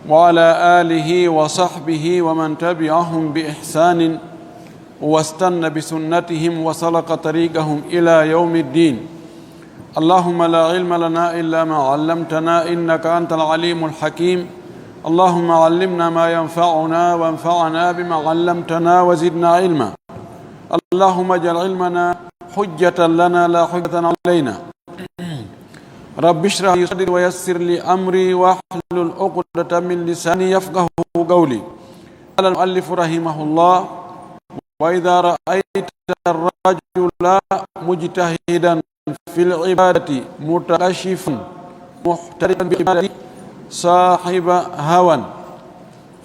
وعلى آله وصحبه ومن تبعهم بإحسان واستنى بسنتهم وسلك طريقهم إلى يوم الدين. اللهم لا علم لنا إلا ما علمتنا إنك أنت العليم الحكيم. اللهم علمنا ما ينفعنا وانفعنا بما علمتنا وزدنا علما. اللهم اجعل علمنا حجة لنا لا حجة علينا. رب اشرح لي صدري ويسر لي أمري واحلل عقدة من لساني يفقه قولي. قال المؤلف رحمه الله: وإذا رأيت الرجل مجتهدا في العبادة متكشفا محترفا بالعبادة صاحب هوى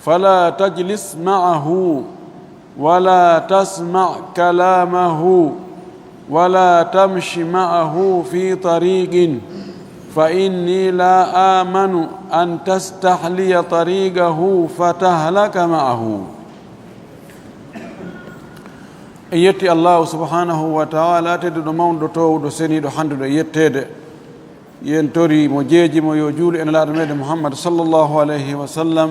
فلا تجلس معه ولا تسمع كلامه ولا تمشي معه في طريق فإني لا آمن أن تستحلي طريقه فتهلك معه. yetti Allah subhanahu wa ta'ala tedduɗo mawɗo towɗo seniɗo handuɗo yettede yen tori mo jeeji mo yo juulu en laaɗo meɗen Muhammad sallallahu alayhi wa sallam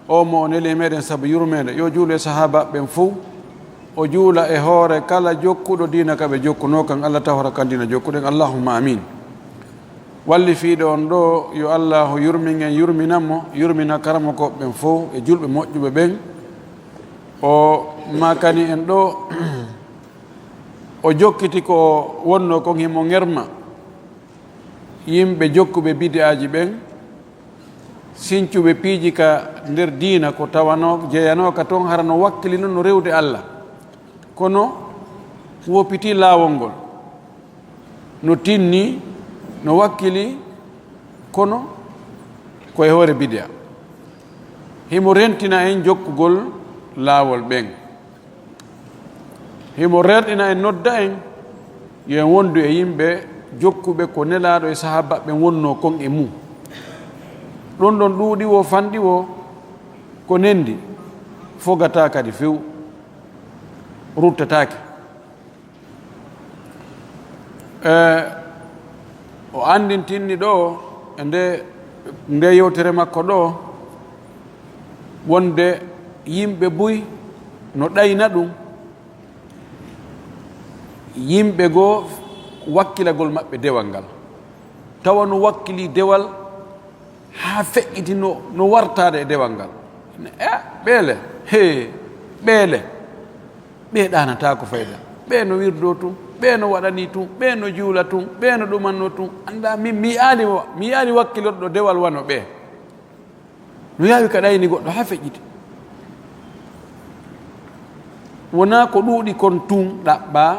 o mo o neli e meɗen saabu yurmede yo juulu e sahaba ɓen fo o juula e hoore kala jokkuɗo dina kaɓe jokkuno kan Allah tawra kan dina jokkuɗen allahumma amin. walli fiiɗo on ɗo yo allahu yurminen yurminanmo yurmina karama ko ɓen fo e julɓe moƴƴuɓe ɓen o makani en ɗo o jokkiti ko wonno kon himo ŋerma yimɓe jokkuɓe bid'aji ɓen sincuɓe piiji ka nder diina ko tawano jeyanoka toon harano wakkilino no rewde Allah kono woppiti laawol ngol no tinni no wakkili kono koye hoore bid'a himo rentina en jokkugol laawol ɓen himo rerɗina en nodda en yen wondu e yimɓe jokkuɓe ko nelaɗo e sahaba ɓen wonno kon e mum ɗon ɗon ɗuuɗi wo fanɗi wo ko nendi fogata kadi few ruttatake o andintinni ɗo e nde yewtere makko ɗo wonde yimɓe buy no ɗayna ɗum yimɓe goo wakkilagol maɓɓe dewal ngal tawa no wakkili dewal haa feƴƴiti no wartade e dewal ngal ɓeele ɓeele ɓe ɗanata ko fayda ɓe no wirdo tun ɓe no waɗani tun ɓe no juula tun ɓe no ɗumanno tun anda min mi yaali wakkilorɗo dewal wano ɓe no yawi ka ɗayni goɗɗo haa feƴƴiti wona ko ɗuuɗi kon tun ɗaɓɓa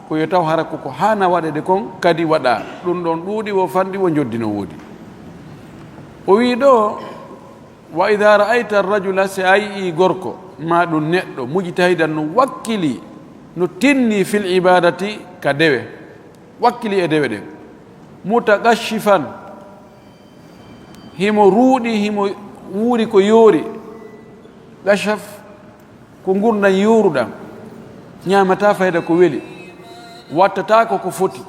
ko yo taw hara koko hana waɗede kon kadi waɗa ɗum ɗon ɗuuɗi wo fanɗi wo joddi no woodi o wi ɗo wa ida ra'ayta arrajula si a yii gorko ma ɗum neɗɗo mujtahidan no wakkili no tinni fil ibadati ka dewe wakkili e dewe ɗen mutakashifan himo ruuɗi himo wuuri ko yoori gashaf ko gurdan yuruɗam ñamata fayda ko weli wattata ko foti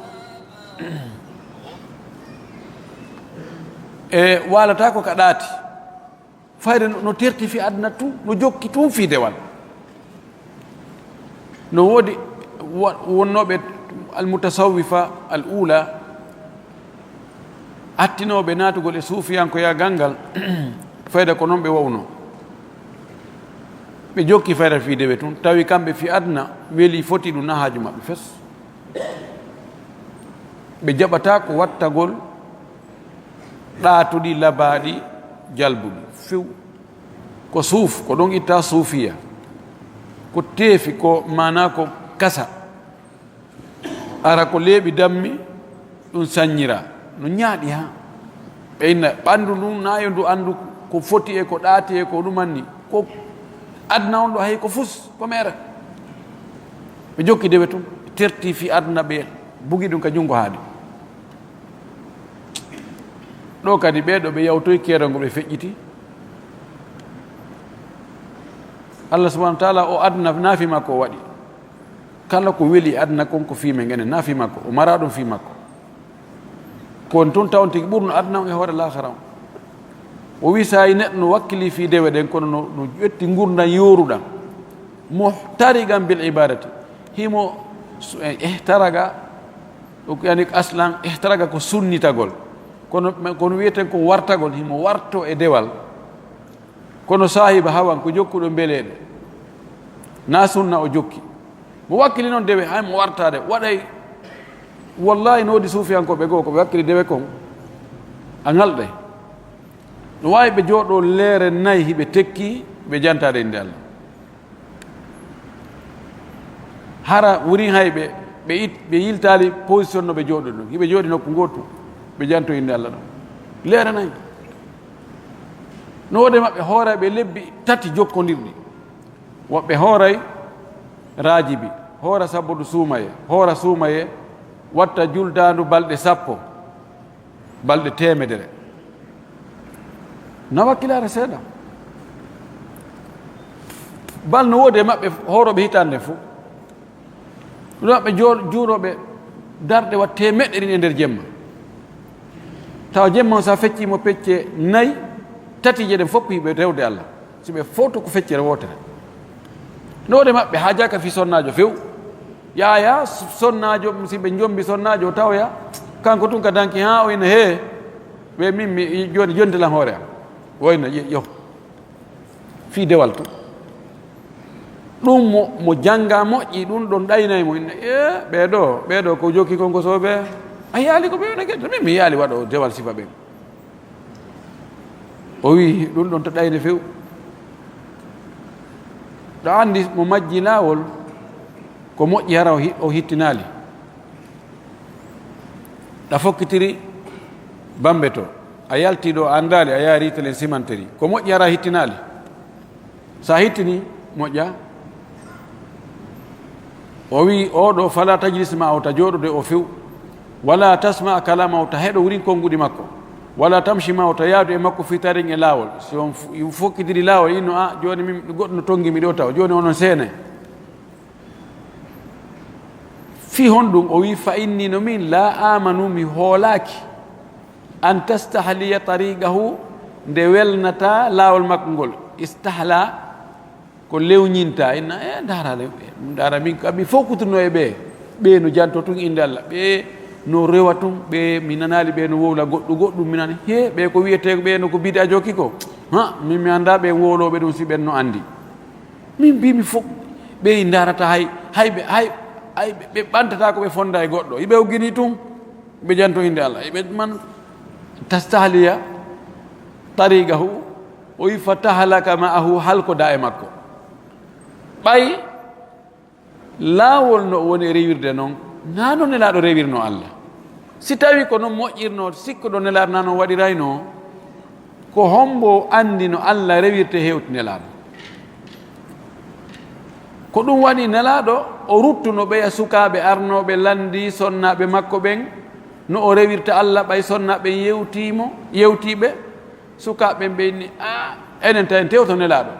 e walata ko ka ɗaati fayda no terti fi aduna tun no jokki tun fi dewal no woodi wonnoɓe almutasawwifa al ula attinoɓe natugol e suufiyankoya gangal fayda ko noon ɓe wawno ɓe jokki fayda fi dewe tun tawi kamɓe fi aduna weeli foti ɗum na haaju maɓɓe fes ɓe jaɓata ko wattagol ɗaatuɗi labaɗi jalbuɗi few ko suuf ko ɗon itta suufiya ko teefi ko mana ko kasa ara ko leeɓi dammi ɗum saññira no ñaaɗi ha ɓe inna ɓanndu ndun nayo ndu anndu ko foti e ko ɗaati e ko ɗumanni ko aduna on ɗo hay ko fus ko mere ɓe jokki dewe tun terti fi aduna ɓe bugi ɗum ka junngo haade ɗo kadi ɓeeɗo ɓe yawtoy keeral ngo ɓe feƴƴiti Allah subhanahu wa taala o aduna naafi makko o waɗi kala ko weli aduna kon ko fiime ngene naafi makko o mara ɗum fi makko kon tun tawn tigi ɓurno aduna on e hoore lahara on o wi sa neɗɗo no wakkili fi dewe ɗen kono no ƴetti gurdam yoruɗam muhtarigan bil ibadati himo ihtaraga yani aslan ihtaraga ko sunnitagol kono wiyeten ko wartagol himo warto e dewal kono sahiba hawan ko jokkuɗo mbeleɗe na sunna o jokki mo wakkili noon dewe hay mo wartade waɗay wallahi no wodi suufiyankoɓe goo koɓe wakkili dewe kon a ngalɗay no wawi ɓe jooɗo leere nayyi hiɓe tekki ɓe jantade inde Allah hara woni hay ɓe yiltali position no ɓe jooɗo ɗum hiɓe jooɗi nokku gotu ɓe janto inde Allah ɗon leere nayyi no wode maɓɓe hooray ɓe lebbi tati jokkodirɗi woɓɓe hooray raajibi hoora sabbodu suumaye hoora suumaye watta juldandu balɗe 10 balɗe 100 na wakkilare seeɗa bal no wode maɓɓe hooroɓe hitande fo ɗum maɓɓe juuroɓe darɗe wat 100 ɗin e nder jemma tawa jemma o sa feccimo pecce 4 tati je ɗen fof hiɓe rewde Allah so ɓe foto ko feccere wotere no wode maɓɓe ha jaka fi sonnajo few yaya sonnajo si ɓe jombi sonnajo o tawya kanko tun ka danki ha o ina he ɓe min mi joni jondilan hoore am woyno yo fi dewal to ɗum mo jangga moƴƴi ɗum ɗon ɗaynaymo inna ɓeɗo ko jokki konko soɓe a yaali ko ɓe wona gueɗe min mi yaali waɗo dewal sifa ɓen o wi ɗum ɗon to ɗayne few ɗo andi mo majji laawol ko moƴƴi hara o hittinali ɗa fokkitiri bambe to a yaltiɗo a andali a yaari telen simanteri ko moƴƴi hara hittinali sa hittini moƴƴa o wi oɗo fala tajlis ma o ta jooɗode o few wala tasma kalama o ta heɗo wurin konguɗi makko wala tamshi ma o ta yaadu e makko fitarin e laawol si on fokkidiri laawol inno a joni min goɗɗo no tonggimi ɗo taw joni onon seene fi honɗum o wi fa inni no min la amanu mi hoolaki an tastahliya tariqahu nde welnata laawol makko ngol istahla ko lewñinta inna dara min kamɓe fof kuturno e ɓe no janto tun inde Allah ɓe no rewa tun ɓe mi nanali ɓe no wowla goɗɗum mi nani he ɓe ko wiyete ɓe no ko bida jokki ko ha min mi anda ɓe wowloɓe ɗum si ɓen no andi min mbimi fof ɓe darata hay ɓe ɓantata ko ɓe fonda e goɗɗo iɓe uggini tun ɓe janto inde Allah ɓe man tastahliya tariqahu o wi fa tahlaka ma'ahu halkoda e makko ɓay laawol no woni rewirde noon na noon nelaɗo rewirno Allah si tawi ko noon moƴƴirno sikkuɗo nelaɗo na noon waɗirayno ko hombo andi no Allah rewirte hewti nelaɗo ko ɗum waɗi nelaɗo o ruttuno ɓeya sukaɓe arnoɓe landi sonnaɓe makko ɓen no o rewirta Allah ɓay sonnaɓe yewtiɓe sukaɓe ɓenni enen ta en tewto nelaɗo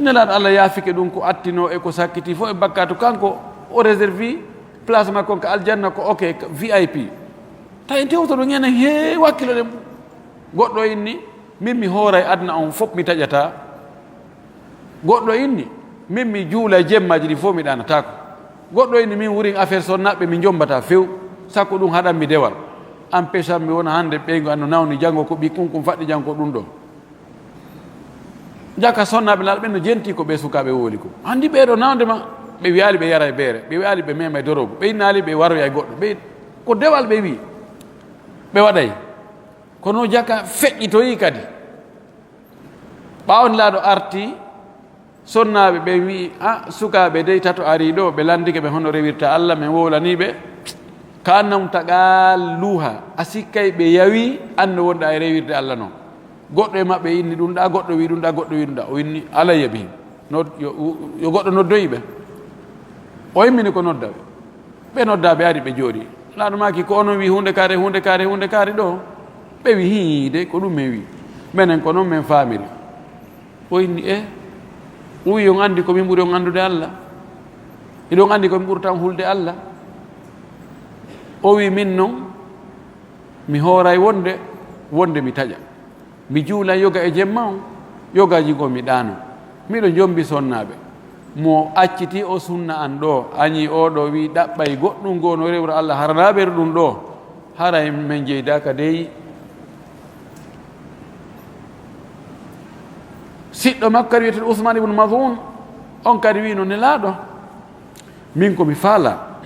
Allah yaafike ɗum ko attino e ko sakkiti fof e bakkatu kanko o réservi place makko ko aljanna ko ok VIP ta en tewto ɗum enen he wakkilo ɗen goɗɗo inni min mi hooray adna on fof mi taƴata goɗɗo inni min mi juula jemmaji ɗi fof mi ɗanatako goɗɗo inni min wurin affaire sonnaɓe mi jombata few sakko ɗum haɗanmi dewal empêche mi wona hande ɓeygu anno nawni janngo ko ɓikkum faɗɗi janngo ko ɗum ɗo jaka sonnaɓe laaɗo ɓen no jenti ko ɓe sukaɓe wooli ko andi ɓeɗo nawdema ɓe wiyali ɓe yara e beere ɓe wiyali ɓe mema e dorogo ɓe innali ɓe waroya e goɗɗo ɓe ko dewal ɓe wi ɓe waɗay kono jaka feƴƴitoyi kadi ɓawnilaaɗo arti sonnaɓe ɓe wi sukaɓe dey tato ari ɗo ɓe landike ɓe hono rewirta Allah min wowlaniɓe ka annam tagal luha a sikkay ɓe yawi anno wonɗa e rewirde Allah noon goɗɗo e maɓɓe inni ɗum ɗa goɗɗo wi ɗum ɗa goɗɗo wi ɗum ɗa o inni alayya bihim yo goɗɗo noddoyi ɓe o immini ko nodda ɓe nodda ɓe ari ɓe jooɗi laaɗo maki ko onon wi hunde kaare ɗo ɓe wi hiide ko ɗum min wi minen ko noon min faamiri o inni o wi on andi komin ɓuri on andude Allah iɗon andi komin ɓurtan hulde Allah o wi min noon mi hooray wonde wonde mi taƴa mi juula yoga e jemma on yogaji goo mi ɗaano miɗo jombi sonnaɓe mo acciti o sunna an ɗo añi oɗo wi ɗaɓɓay goɗɗum goo no rewra Allah haranaɓere ɗum ɗo haray min jeydaka dey siɗɗo makko kadi wiyete Ousmane ibnu Mazun on kadi wi no nelaɗo min komi faala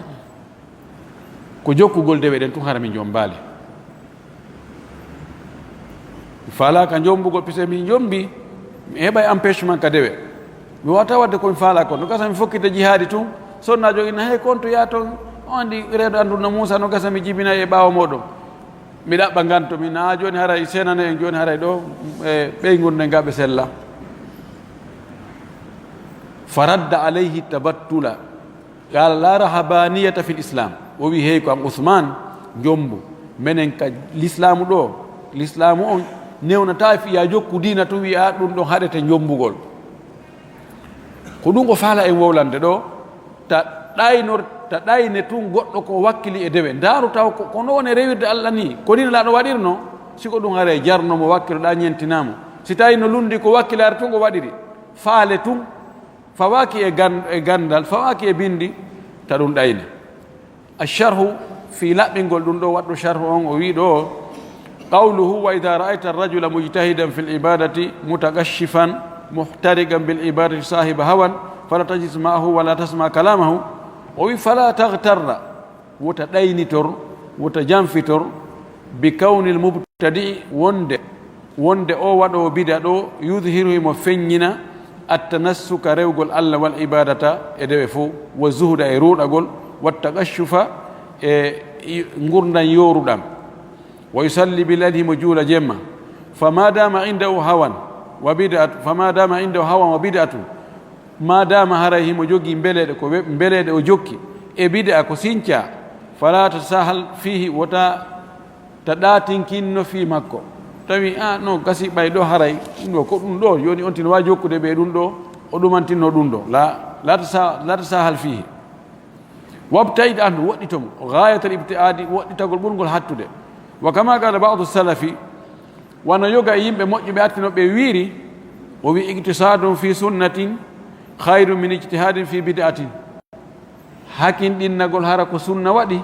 ko jokkugol dewe ɗen tun hara min jombali mi faalaka jombugol pise min jombi mi heɓay empêchement ka dewe mi wata wadde komi faala kon no gasa mi fokkita jihaadi tun sonna jogina hey konto ya toon on andi reedo anduna Moussa no gasa mi jibina e ɓaawo moɗon mi ɗaɓɓa ganto mi na joni haray senane en joni haray ɗo e ɓeygunde ngaɓe sella faradda alayhi tabattula qala la rahabaniyata fi l'islam o wi hey ko am Ousmane jombu menen ka l'islamu ɗo l'islamu on newnata fiya jokku dina to wiya ɗum ɗon haɗete jombugol ko ɗum ko faala en wowlande ɗo ta ɗayne tun goɗɗo ko wakkili e dewe ndaaru taw ko no woni rewirde Allah ni ko ni laaɗo waɗirno siko ɗum hare jarnomo wakkiloɗa ñentinamo si tawi no lundi ko wakkilare tun ko waɗiri faale tun fawaki e gandal fawaki e bindi ta ɗum ɗayne alcharhu fi laɓɓingol ɗum ɗo waɗɗo charhu on o wi ɗo qawluhu wa ida ra'ayta arrajula mujtahidan fi l'ibadati mutagashifan muhtarigan bil ibadati sahiba hawan fala tajlis ma'ahu wala tasma kalamahu o wi fala taghtarra wota ɗaynitor wota janfitor bi kawni l mubtadi wonde o waɗo bida ɗo yudhiru himo feññina attanassuka rewgol Allah wal ibadata e dewe fof wa zuhda e ruɗagol wattagashufa e gurdan yoruɗam wa yusalli biladi himo juula jemma fama dama indahu hawan wa bid'atu fama dama indahu hawan wa bid'atu ma dama haray himo jogi mbeleɗe ko mbeleɗe o jokki e bid'a ko sinca fala tasahal fihi wota ta ɗatinkinno fi makko tawi no gasi ɓay ɗo haray ɗo ko ɗum ɗo joni on tino wawi jokkude ɓe ɗum ɗo o ɗumantinno ɗum ɗo la tasahal fihi wabtaid anhu woɗɗitomo gayatal ibtiadi woɗɗitagol ɓurgol hattude wa kama qala ba'du salafi wana yoga e yimɓe moƴƴuɓe attinoɓe wiiri o wi ictisadum fi sunnatin khayru min ijtihadin fi bid'atin hakinɗinnagol hara ko sunna waɗi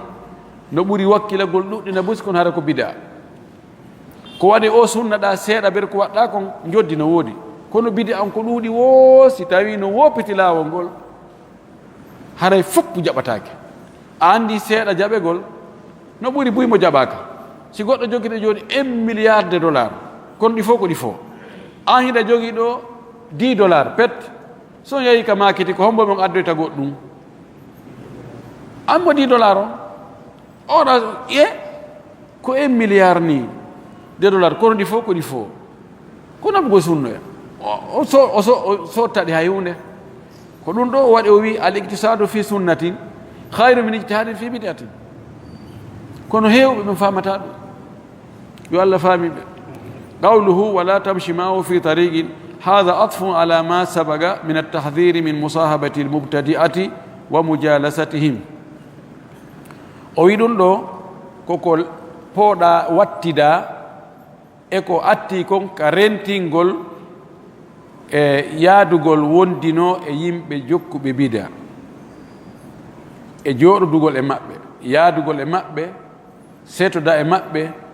no ɓuri wakkilagol ɗuɗɗina busi kono hara ko bid'a ko waɗi o sunna ɗa seeɗa ɓer ko waɗɗa kon joddi no woodi kono bid'a on ko ɗuuɗi woosi tawi no woppiti laawol ngol haray fof jaɓatake a andi seeɗa jaɓegol no ɓuri buy mo jaɓaka si goɗɗo jogiɗo joni 1 milliard de dollars kono ɗi fof ko ɗi fof an hiɗa jogui ɗo 10 dollars pet so yeehi ka maketi ko hombo mon addoyta goɗɗum an mo 10 dollars o oɗa ko 1 milliard ni de dollars kono ɗi fof ko ɗi fof kono abugo sunnoya o sottaɗi hay hunde ko ɗum ɗo waɗi o wi al ictisadu fi sunnatin khayru min ijtihadin fi bid'atin kono heewɓe ɓe famata ɗum yo Allah faamiɓe qawluhu wala tamshi ma'ahu fi tariqin hadha atfun ala ma sabaga min altahdhiri min musahabati almubtadi'ati wa mujalasatihim o wi ɗum ɗo koko pooɗa wattida e ko atti kon ka rentingol e yaadugol wondino e yimɓe jokkuɓe bida e jooɗodugol e maɓɓe yaadugol e maɓɓe setoda e maɓɓe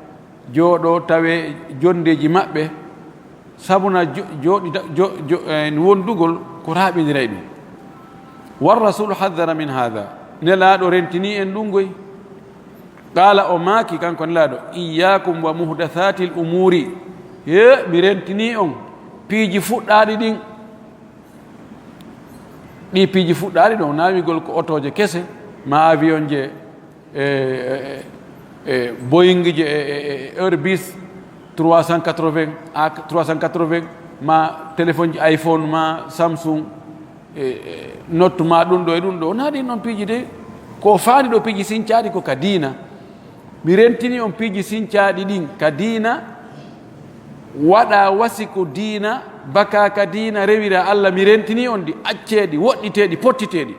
jooɗo tawe jondeji maɓɓe sabuna wondugol ko raaɓiniray ɗum war rasulu haddara min hada nelaaɗo rentini en ɗum goy qala o maaki kanko nelaaɗo iyakum wa muhdathati l umuri mi rentini on piiji fuɗɗaɗi ɗin ɗi piiji fuɗɗaɗi ɗon nawigol ko otoje kese ma avion je Boeing je Airbus 380 a 380 ma téléphone ji iPhone ma Samsung Notre ma ɗum ɗo e ɗum ɗo naɗi noon piiji de ko faani ɗo piiji sincaɗi ko ka diina mi rentini on piiji sincaɗi ɗin ka diina waɗa wasi ko diina baka ka diina rewira Allah mi rentini on ɗi acceɗi woɗɗiteɗi pottiteɗi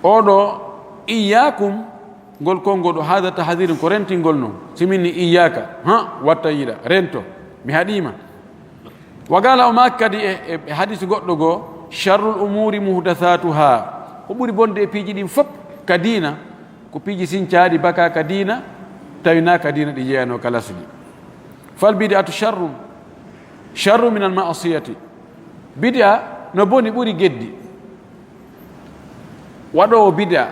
oɗo iyakum ngol konngol ɗo hada tahadirin ko rentingol noon siminni iyaka watta yiɗa rento mi haɗima wa gala o maki kadi e hadise goɗɗo goo charrul umuri muhdathatuha ko ɓuri bonde e piiji ɗin fof ka diina ko piiji sincaɗi baka ka diina tawina ka diina ɗi jeeyano ka lasdi fal bid'atu charru min al ma'siyati bid'a no boni ɓuri geddi waɗowo bid'a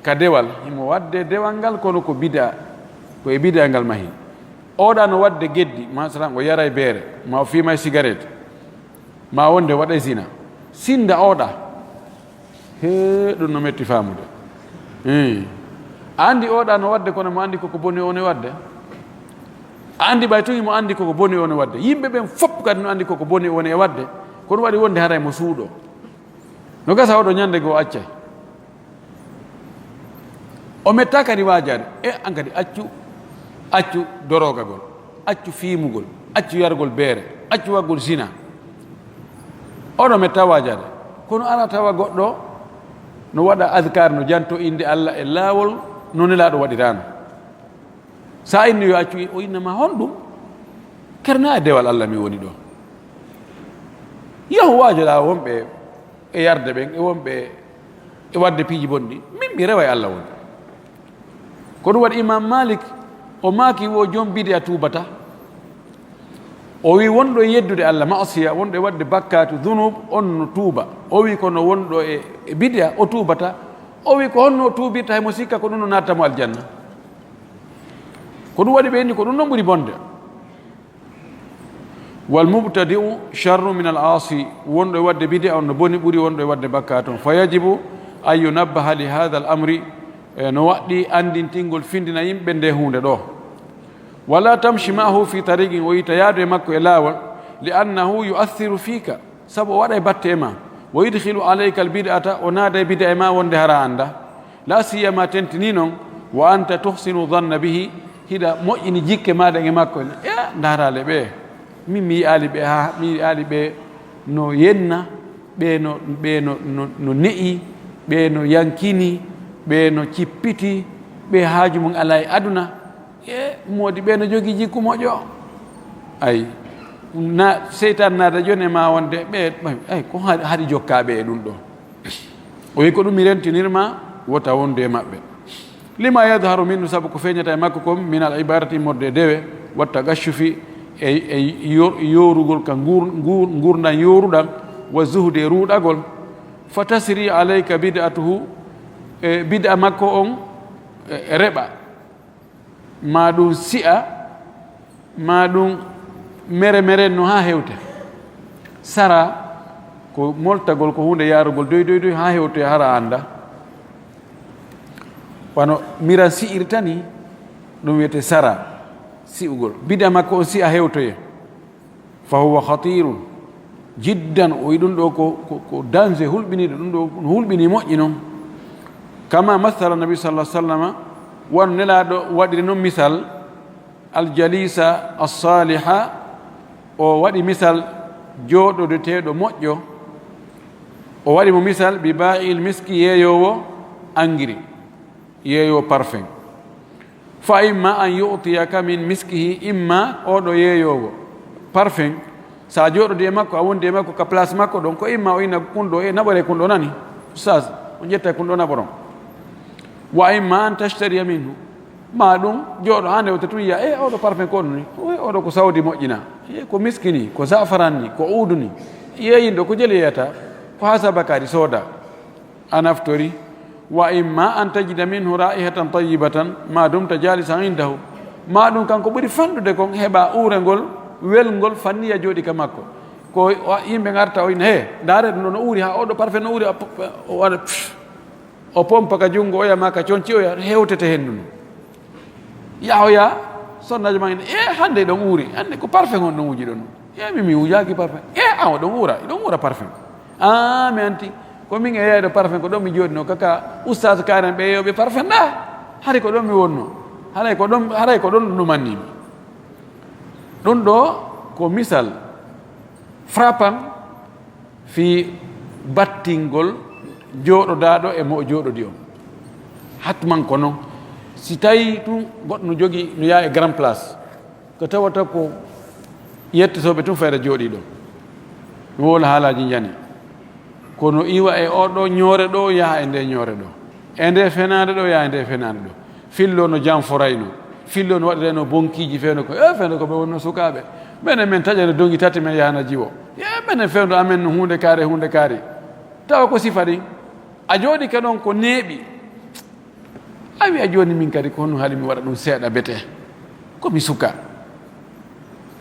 ka dewal himo wadde dewal ngal kono ko bid'a ko e bid'a ngal mahi oɗa no wadde geddi masalan o yaray beere ma o fiimay cigarette ma wonde waɗay zina sinda oɗa he ɗum no metti famude andi oɗa no wadde kono mo andi koko boni one wadde andi ɓay tun mo andi koko boni one wadde yimɓe ɓen fof kadi no andi koko boni one e wadde kono waɗi wonde haray mo suuɗo no gasa oɗo ñande goo accay o metta kadi wajade an kadi accu dorogagol accu fiimugol accu yargol beere accu waggol zina oɗo metta wajade kono ala tawa goɗɗo no waɗa adkar no janto inde Allah e laawol no nelaɗo waɗirano sa inni yo accu o innama honɗum kerna e dewal Allah mi woni ɗo yahu wajoɗa wonɓe e yarde ɓen e wonɓe e wadde piiji bonɗi min mi rewa e Allah woni ko ɗum waɗi imam Malik o maaki wo joom bidi a tuubata o wi wonɗo e yeddude Allah masiya wonɗo e wadde bakkatu dunub on no tuuba o wi kono wonɗo e bidia o tuubata o wi ko honno o tuubirta haymo sikka ko ɗum no nattamo aljanna ko ɗum waɗi ɓe ni ko ɗum noon ɓuri bonde wal mubtadi'u charru min al asi wonɗo e wadde bidia on no boni ɓuri wonɗo e wadde bakkatu on fa yajibu an yunabbaha li hada al amri no waɗɗi andintingol findina yimɓe nde hunde ɗo wala tamshi maahu fi tariqin o yita yaadu e makko e laawol li annahu yu'athiru fika sabu o waɗa e batte e ma wo yudhilu alayka al bid'ata o naada e bida e ma wonde hara anda la siyama tentini noon wa anta tuhsinu dhanna bihi hiɗa moƴƴini jikke maɗa e makko darale ɓe min mi yiyaali ɓe ha mi yiyaali ɓe no yenna ɓe no ne'i ɓe no yankini ɓe no cippiti ɓe haaju mum ala e aduna moodi ɓe no jogii jikku moƴƴo ay na seytan naata joni e ma wonde ɓe ay ko haɗi jokkaaɓe e ɗum ɗo o wi ko ɗum mi rentinirma wota wonde e maɓɓe lima yadharu minhu sabu ko feeñata e makko kom min al ibadati immorde dewe watta gashufi e yorugol ka gurdan yoruɗan wa zuhde e ruuɗagol fa tasri alayka bid'atuhu e bid'a makko on reɓa ma ɗum si'a ma ɗum mere no ha hewte sara ko moltagol ko hunde yarugol doy ha hewte hara anda wano mira si'irtani ɗum wiyete sara si'ugol bid'a makko on si'a hewtoye fa huwa khatirun jiddan o yi ɗum ɗo ko danger hulɓiniɗo ɗum ɗo hulɓini moƴƴi noon kama mathala nabi sallah sallama won nelaɗo waɗiri noon misal aljalisa alsaliha o waɗi misal joɗodeteɗo moƴƴo o waɗi mo misal bi ba'il miski yeeyowo angiri yeeyowo parfum fa imma an yu'tiyaka min miskihi imma oɗo yeeyowo parfum sa joɗodi e makko a wondi e makko ka place makko ɗon ko imma o ina kunɗo e naɓore kunɗo nani oustage o jetta kunɗo naɓoron wa imma an tashtariya minhu ma ɗum jooɗo hande o tatu yiya oɗo parfum ko ɗum ni oɗo ko sawdi moƴƴina ko miskini ko zafaran ni ko uudu ni yeeyinɗo ko jeli yeyata ko ha sabakadi sooda a naftori wa imma an tajida minhu raihatan tayyibatan ma dumta jalisan indahu ma ɗum kanko ɓuri fanɗude kon heɓa uurengol welngol fanniya jooɗi ka makko ko yimɓe garta o ina ndaare ɗum ɗo no uuri ha oɗo parfum no uuri o waɗa o pompa ka junngo o yama ka conci oya hewtete hen ɗum yahoya sonnajo ma hande ɗon uuri hande ko parfum on ɗon uji ɗon mi wujaki parfum an oɗon uura parfum mi anti komin e yeyɗo parfum ko ɗon mi jooɗino kaka oustage karen ɓe yeyoɓe parfum ɗa haray ko ɗon mi wonno haray ko ɗon ɗum mannimi ɗum ɗo ko misal frappant fi battingol jooɗodaɗo e mo jooɗodi on hatman ko noon si tawi tun goɗɗo no jogii no yaa e grand place ko tawata ko yettotooɓe tun fayda jooɗii ɗo no wola haalaaji njani kono iwa e oɗo ñoore ɗo yaha e nde ñoore ɗo e nde fenaande ɗo yaha e nde fenaande ɗo fillo no jam forayno fillo no waɗireno bonkiiji fewno ko fewno ko ɓe wonno sukaaɓe ɓenen min taƴano dongi tati men yahana jiwo ɓenen fewndo amen no hunde kaari tawa ko sifa ɗin a jooɗi ka ɗon ko neeɓi a wiya jooni min kadi ko honno haali mi waɗa ɗum seeɗa bete komi suka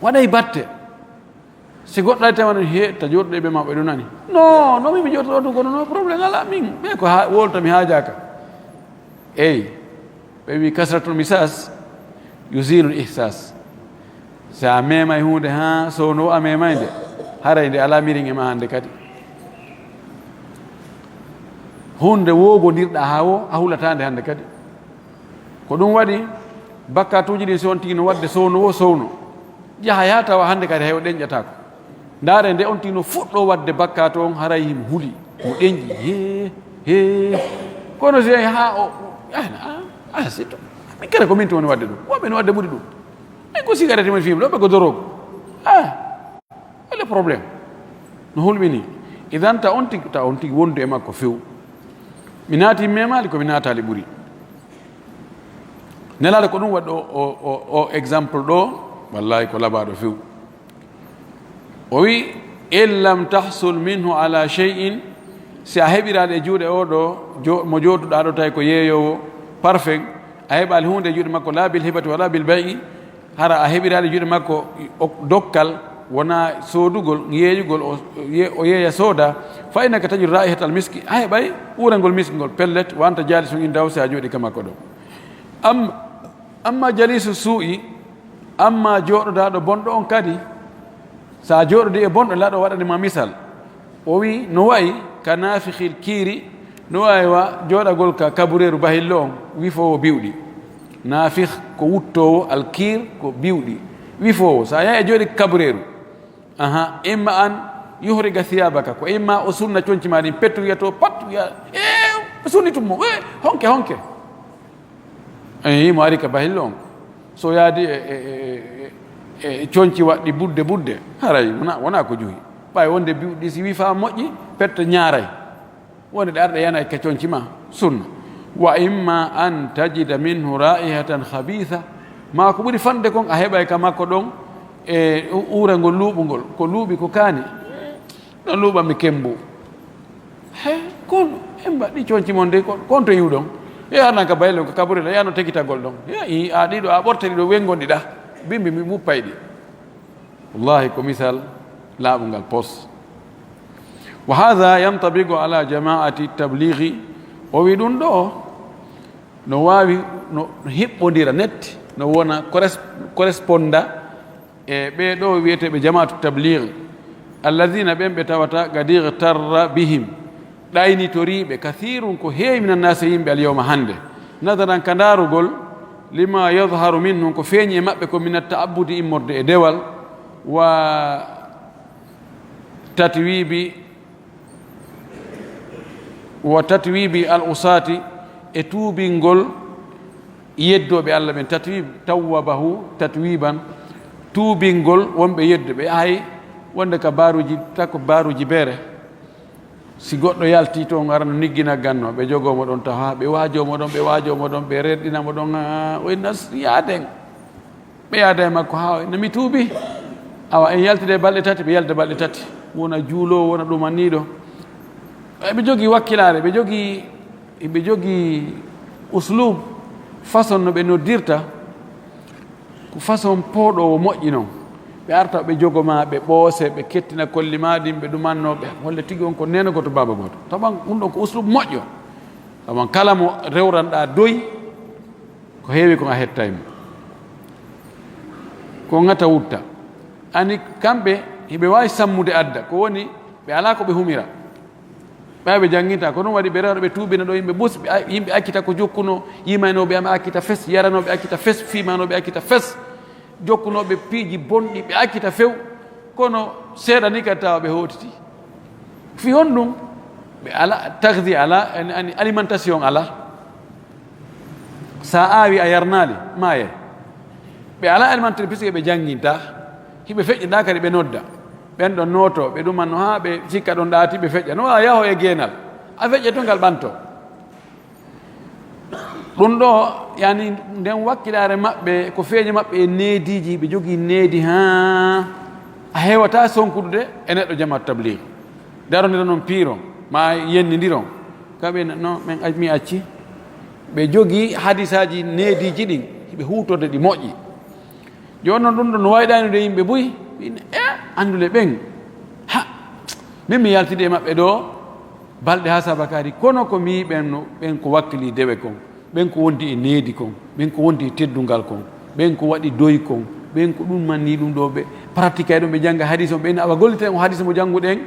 waɗay batte si goɗɗo ay tawa he ta jooɗoɗe ɓe ma ɓe ɗo nani non mimi jootoɗo ɗum kono no probléme ala min ɓe ko woltami haajaka eyi ɓe wi kasratul misas yusilul ihsas so a mema e hunde ha sowno a memay nde haray nde ala mirin e ma hannde kadi hunde wogodirɗa ha wo a hulatande hannde kadi ko ɗum waɗi bakkatuji ɗin si on tigi no wadde sowno jaha ya tawa hannde kadi hay o ɗeñƴatako ndaare nde on tigi no fuɗɗo wadde bakkatu on haray himo huuli mo ɗeñƴi he kono si ha o sitto min kala ko min to woni wadde ɗum woɓe no wadde ɓuri ɗum min ko cigarette men fima ɗo ɓe ko dorogo ele probléme no hulɓini idan ta on tigi wondu e makko few mi naati memali komi naatali ɓuri nelade ko ɗum waɗi o exemple ɗo wallahi ko labaɗo few o wi in lam tahsul minhu ala cheyin si a heɓiraɗe e juuɗe oɗo mo jooduɗa ɗo tawi ko yeeyowo parfait a heɓali hunde e juuɗe makko la bil hibati wala bil bayi hara a heɓiraɗe juuɗe makko dokkal wona soodugol yeeyugol o yeeya sooda fa innaka taƴir raihat al miski a heɓay ɓurangol miski ngol pellet wanta jaali so in daw si a jooɗi ka makko ɗo amma jalisu suu'i amma jooɗodaɗo bonɗo on kadi sa jooɗodi e bonɗo laɗo waɗanima misal o wi no wayi ka nafihil kiiri no wawiwa jooɗagol ka kabureeru bahillo on wifowo biwɗi nafih ko wuttowo alkir ko biwɗi wifowo sa yahi e jooɗi kabureeru imma an yuhriga thiyabaka ko imma o sunna coñci ma ɗin pettu wiya to pat wiya sunni tummo honke mo ari ka bahillo on so yaadi e coñci waɗɗi budde haray wona ko juhi ɓay wonde biwɗi si wi fa moƴƴi petta ñaaray wonde ɗe arɗe yana ka coñci ma sunna wa imma an tajida minhu raihatan habitha ma ko ɓuri fande kon a heɓay ka makko ɗon e urangol luuɓugol ko luuɓi ko kaani ɗon luuɓami kembo kono en mbaɗɗi coñci mon de kon to yiwɗon yahanan ka bayle ko kaburela yano tekitagol ɗon a ɗiɗo a ɓortani ɗo wengonɗi ɗa bimbi mi muppay ɗi wallahi ko misal laaɓungal pos wa hada yantabiqu ala jamaati tablighi o wi ɗum ɗo no wawi no hiɓɓodira net no wona corresponda e ɓeɗo wiyeteɓe jamaatu tablighi alladina ɓen ɓe tawata gadir tarra bihim ɗaynitoriɓe kathirun ko heewi min annasi yimɓe alyawma hannde nadaran ka ndarugol lima yadharu minhum ko feeñi e maɓɓe ko min attaabudi immorde e dewal wa tatwibi al usati e tuubingol yeddoɓe allah ɓen tatwib tawwabahu tatwiban tuubingol wonɓe yeddoɓe hay wonde ka baruji tako baruji beere si goɗɗo yalti to arano niggina ganno ɓe jogomo ɗon tawa ɓe waajomo ɗon ɓe rerɗinamo ɗon o nas yaaden ɓe yaada e makko ha nami tuubi awa en yaltide balɗe tati ɓe yalda balɗe tati wona juulowo wona ɗumanniɗo ɓe jogii wakkilare ɓe jogii uslub façon no ɓe noddirta ko façon pooɗowo moƴƴi noon ɓe arta ɓe jogoma ɓe ɓoose ɓe kettina kolli maɗin ɓe ɗumannoɓe holle tigi on ko neno goto baba goto tawan ɗum ɗon ko uslub moƴƴo tawan kala mo rewranɗa doyi ko heewi kon a hettaymo ko ngata wutta ani kamɓe hiɓe wawi sammude adda ko woni ɓe ala ko ɓe humira ɓayɓe jangguinta ko ɗum waɗi ɓe rewno ɓe tuubina ɗo yimɓe bus yimɓe akkita ko jokkuno yimaynoɓe ama akkita fes yaranoɓe akkita fes fimanoɓe akkita fes jokkunoɓe piiji bonɗi ɓe akkita few kono seeɗa ni kadi tawa ɓe hotiti fi hon ɗum ɓe ala tahdi ala ani alimentation ala sa aawi a yarnaali maaye ɓe ala alimentere puisque ɓe janginta hiɓe feƴƴinɗa kadi ɓe nodda ɓen ɗon noto ɓe ɗumanno ha ɓe sikka ɗon ɗaati ɓe feƴƴa no wawa yaho e geenal a feƴƴe to ngal ɓanto ɗum ɗo yani nden wakkilare maɓɓe ko feeñi maɓɓe e neediji ɓe jogii needi ha a hewata sonkudude e neɗɗo jamaatu tabligh daronira noon piiron ma yennidiron kaɓe no min mi acci ɓe jogii hadisaji neediji ɗin hiɓe hutorde ɗi moƴƴi joni noon ɗum ɗo no wayɗanude yimɓe boyi andule ɓen ha min mi yaltide e maɓɓe ɗo balɗe ha sabakari kono ko mi ɓen no ɓen ko wakkili dewe kon ɓen ko wondi e needi kon ɓen ko wondi e teddungal kon ɓen ko waɗi doyi kon ɓen ko ɗum manni ɗum ɗo ɓe pratique ay ɗum ɓe jangga hadis o ɓen awa gollitiren o hadis mo jannguɗen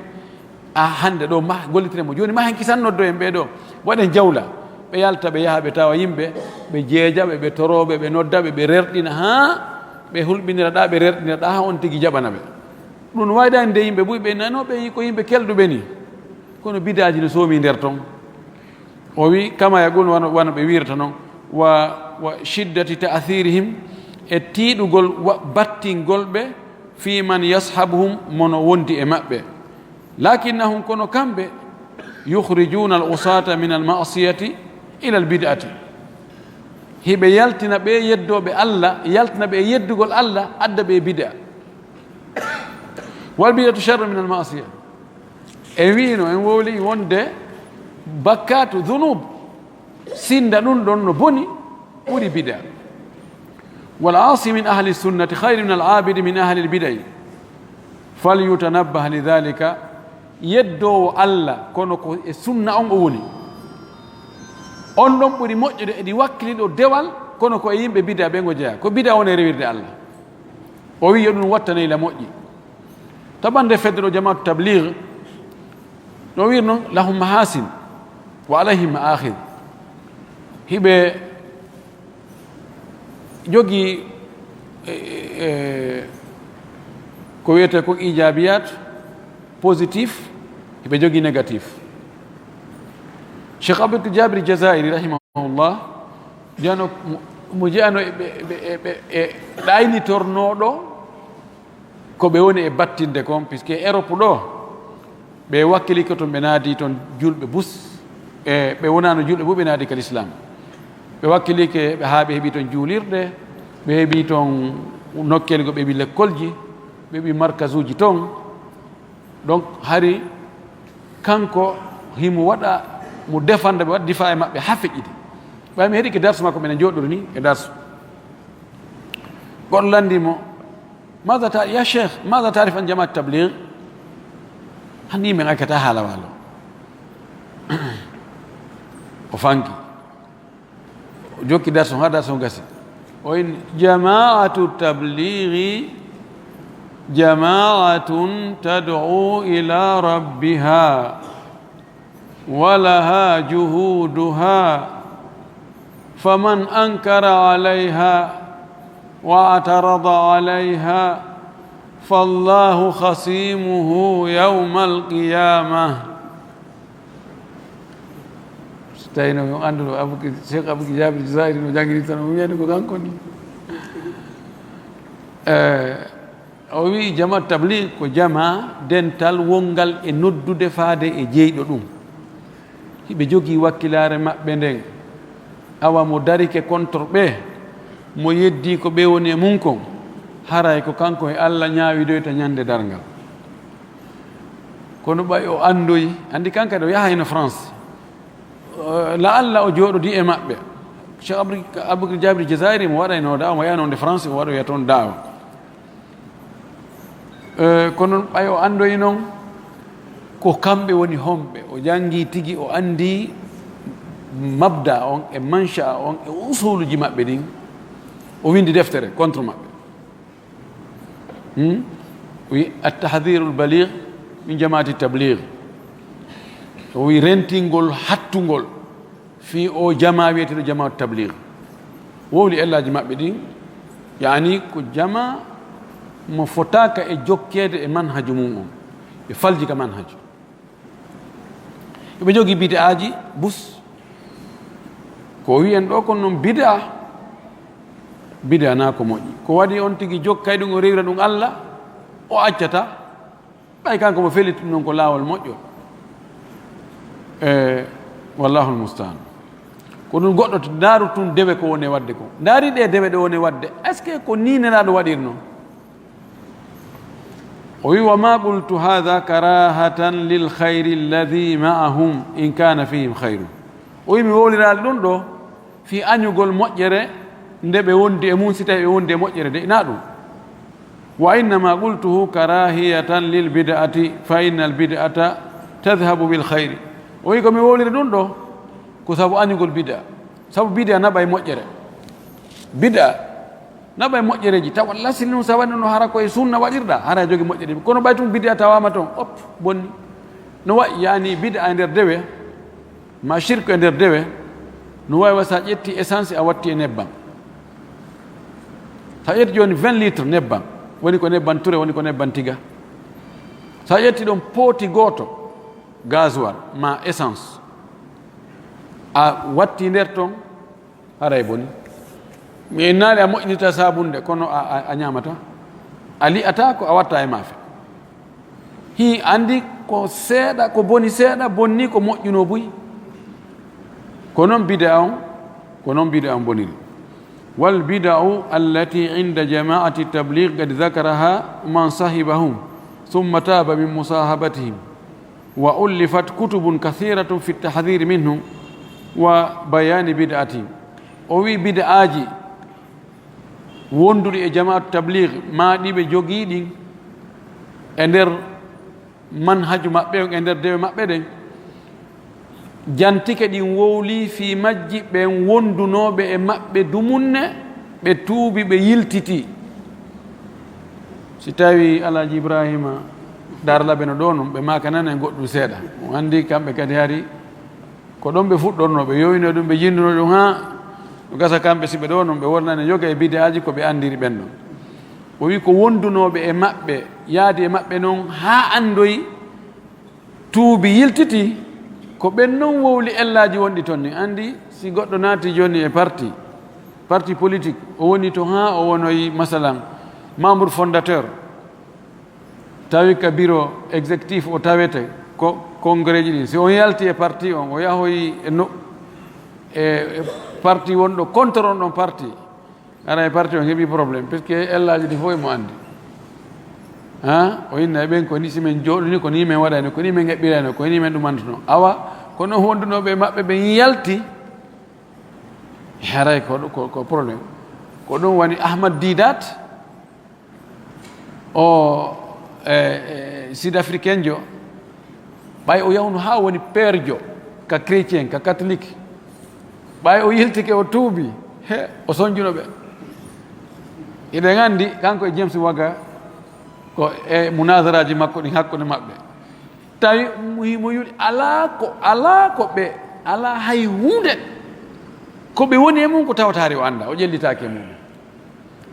a hande ɗo ma gollitiren mo joni ma hen kisannoddo en ɓeɗo waɗen jawla ɓe yalta ɓe yaha ɓe tawa yimɓe ɓe jeejaɓe ɓe toroɓe ɓe noddaɓe ɓe rerɗina ha ɓe hulɓiniraɗa ɓe rerɗiniraɗa ha on tigui jaɓana ɓe ɗum waydani nde yimɓe ɓuy ɓe nano ɓe ko yimɓe kelɗuɓe ni kono bidaji no soomi nder ton o wi kama yaqul wano ɓe wirata noon wa shiddati ta'thirihim e tiiɗugol battingol ɓe fi man yashabuhum mono wondi e maɓɓe lakinnahum kono kamɓe yukhrijuna al usata min al ma'siyati ila al bid'ati hiɓe yaltina ɓe yeddoɓe Allah yaltina ɓe yeddugol Allah adda ɓe bid'a wal bid'atu sharru min al ma'siya e wino en wowli wonde bakkatu dhunub sinda ɗum ɗon no boni ɓuri bid'a wal asi min ahli sunnati khayru min al abidi min ahli al bid'i falyutanabbah lidhalika yeddowo Allah kono ko e sunna on o woni on ɗon ɓuri moƴƴude eɗi wakkiliɗo dewal kono ko e yimɓe bida ɓe ngo jeeya ko bida woni rewirde Allah o wi yo ɗum wattanayla moƴƴi tabande fedde jamaatu tabligh no wirno lahum mahasin wa alayhim ma'akhid hiɓe jogii ko wiyete ko ijabiyat positif hiɓe jogii négatif cheikh abdou jabri jazairi rahimahullah jano mo jeyano e ɗaynitornoɗo ko ɓe woni e battinde kon puisque Europe ɗo ɓe wakkili ko toon ɓe naadi toon julɓe bus e ɓe wonano julɓe bo ɓe naadi kal islam ɓe wakkili ke ɓe haa ɓe heeɓi toon juulirɗe ɓe heeɓi toon nokkel go ɓe heeɓi lekkolji ɓe heeɓi markage uji toon donc hari kanko himo waɗa mo defanda ɓe waɗa difa e maɓɓe ha feƴƴidi ɓay mi heeɗi ke darsu makko minen jooɗori ni e darsu goɗɗo landimo mada ya cheikh mada tarif an jamaat tabligh hanni min akkata haala waalo o fanki o jokki darsu ha darsu gasi o in jamaatu tablighi jamaatun tad'u ila rabbiha ولها جهودها فمن أنكر عليها واعترض عليها فالله خصيمه يوم القيامة ستاينو يو أندلو شيخ أبو جابر الجزائري no jangini tan o wiyani ko kanko ni o wi jama tabligh ko jama dental wongal e noddude faade e jeyɗo ɗum hiɓe jogii wakkilare maɓɓe nden awa mo darike contre ɓe mo yeddi ko ɓe woni e mum kon haray ko kanko e Allah ñaawidoyta ñande darngal kono ɓay o andoyi andi kankade o yaha eno France la Allah o jooɗodi e maɓɓe cheikh abou jabri jazairi mo waɗayno dawa mo yahanode France mo waɗoya toon daawa kono ɓay o andoyi noon ko kamɓe woni homɓe o jangi tigi o andi mabda on e mancha on e usuluji maɓɓe ɗin o windi deftere contre maɓɓe wi attahdiru lbaligh min jamaati tabligh o wi rentingol hattugol fi o jama wiyeteɗo jamaatu tabligh wowli ellaji maɓɓe ɗin yani ko jama mo fotaka e jokkede e manhaju mum on ɓe falji ka manhaju ɓe jogii bid'aji bus ko wiyen ɗo kon noon bida na ko moƴƴi ko waɗi on tigi jokkay ɗum o rewira ɗum Allah o accata ɓay kanko mo feliti noon ko laawol moƴƴo wallahu almustaan ko ɗum goɗɗo to ndaaru tun dewe ko woni wadde ko ndaari ɗe dewe ɗe woni wadde est ce que ko ni nenaɗo waɗirno o wi wa ma qultu hada karahatan lil khayri alladi maahum in kana fihim khayru o wi mi wowliraade ɗum ɗo fi añugol moƴƴere nde ɓe wondi e mum si tawi ɓe wondi e moƴƴere de ina ɗum wa innama qultuhu karahiyatan lil bid'ati fa inna al bid'ata tadhabu bil khayri o wi komi wowlira ɗum ɗo ko sabu añugol bid'a sabu bid'a naɓa e moƴƴere bid'a naɓa e moƴƴereji tawa lasili num sa waɗi no hara koye sunna waɗirɗa hara jogi moƴƴere kono ɓay tum bid'a tawama toon op bonni no wayi yani bid'a e nder dewe ma shirque e nder dewe no wawi wa sa ƴetti essence a watti e nebbam sa ƴetti joni 20 litres nebbam woni ko nebban ture woni ko nebban tiga sa ƴetti ɗon pooti goto gasoil ma essence a watti nder toon haray boni mi naali a moƴƴinita sabunde kono a ñamata a li'ata ko a watta e maafe hi andi ko seeɗa ko boni seeɗa bonni ko moƴƴuno buy ko noon bida on ko noon bida on boniri wal bida'u allati inda jama'ati tabligh qad dhakaraha man sahibahum thumma taba min musahabatihim wa ullifat kutubun kathiratun fi at-tahdhir minhum wa bayani bid'atihim o wi bid'aji wonduɗi e jama'atu tabligh maaɗiɓe jogiiɗi e nder manhaju maɓɓe on e nder dewe maɓɓe ɗen jantike ɗin wowli fi majji ɓen wondunoɓe e maɓɓe dumunne ɓe tuubi ɓe yiltiti si tawi alaji ibrahima darlaɓe no ɗo noon ɓe makanana e goɗɗum seeɗa o anndi kamɓe kadi hari ko ɗon ɓe fuɗɗorno ɓe yowino ɗum ɓe jinduno ɗum ha ɗum gasa kamɓe si ɓe ɗo noon ɓe wonnani yoga e bide aji ko ɓe andiri ɓen ɗon o wi ko wondunoɓe e maɓɓe yaadi e maɓɓe noon ha andoyi tuubi yiltiti ko ɓen noon wowli ellaji wonɗi toon ni andi si goɗɗo naati joni e parti politique o woni to ha o wonoyi masalan membre fondateur tawi ka bureau exécutif o tawete ko congrès ji ɗi si on yalti e parti on o yahoyi e parti wonɗo contre on ɗon parti ara e parti on heeɓi probléme puisque ellaji ɗi fof emo andi o inna e ɓen ko ni simen jooɗoni ko ni men waɗani ko ni men heɓɓirani ko ni men ɗumantuno awa kono wondunoɓe e maɓɓe ɓen yalti haray ko probléme ko ɗum woni ahmad didat o sud africain jo ɓay o yawno ha woni père jo ka chrétien ka catholique ɓay o yiltike o tuubi he o soñjuno ɓe eɗen anndi kanko e james waga ko e munasaraji makko ɗin hakkude maɓɓe tawi mo yuɗi ala ko ɓe ala hay hunde ko ɓe woni e mum ko tawatari o annda o ƴellitaki e mum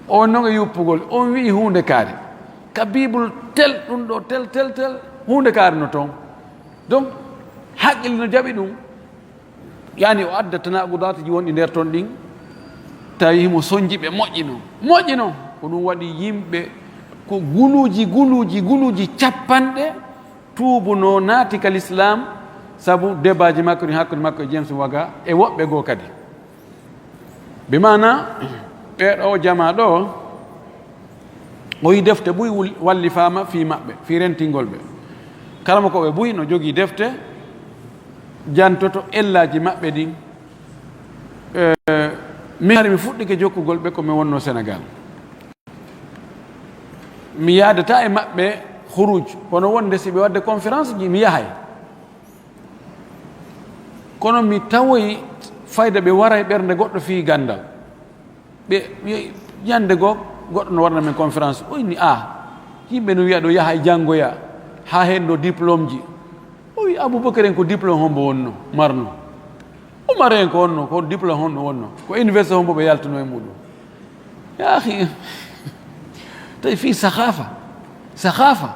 on noon e yuppugol on wi'i hunde kaari ka bible tel ɗum ɗo tel hunde kaari no toon donc haqqille no jaɓi ɗum yani o adda tanaqudatiji wonɗi nder toon ɗin tawi mo soñji ɓe moƴƴi noon ko ɗum waɗi yimɓe ko guluji capanɗe tuubuno naati ka l'islam sabu débat ji makko ɗin hakkude makko e james waga e woɓɓe goo kadi bi mana ɓeɗo jama ɗo o yi defte ɓuy wallifama fi maɓɓe fi rentingol ɓe kala mo koɓe ɓuy no jogii defte jantoto ellaji maɓɓe ɗin min hari mi fuɗɗike jokkugol ɓe ko mi wonno sénégal mi yaadata e maɓɓe huruj kono wonde si ɓe wadde conférence ji mi yahay kono mi tawoyi fayda ɓe wara e ɓernde goɗɗo fii gandal ɓe ñande goo goɗɗo no warna men conférence o inni yimɓe no wiya ɗo yaha e janngoya ha hen ɗo diplôme ji o wi aboubacry en ko diplôme hombo wonno marno umar en ko wonno ko diplôme honno wonno ko université hombo ɓe yaltuno e muɗum yaahi tawi fi sahafa